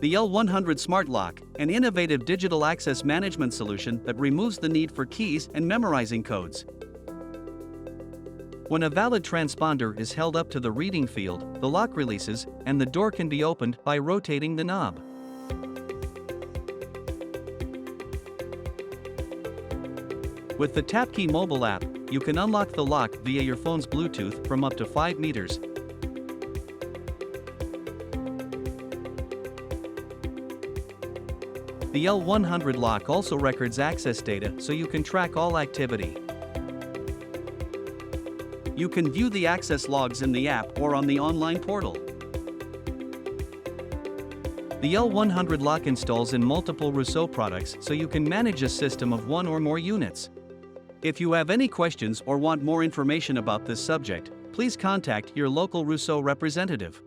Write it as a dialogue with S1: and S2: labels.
S1: The L100 Smart Lock, an innovative digital access management solution that removes the need for keys and memorizing codes. When a valid transponder is held up to the reading field, the lock releases, and the door can be opened by rotating the knob. With the TapKey mobile app, you can unlock the lock via your phone's Bluetooth from up to 5 meters. The L100 lock also records access data so you can track all activity. You can view the access logs in the app or on the online portal. The L100 lock installs in multiple Rousseau products so you can manage a system of one or more units. If you have any questions or want more information about this subject, please contact your local Rousseau representative.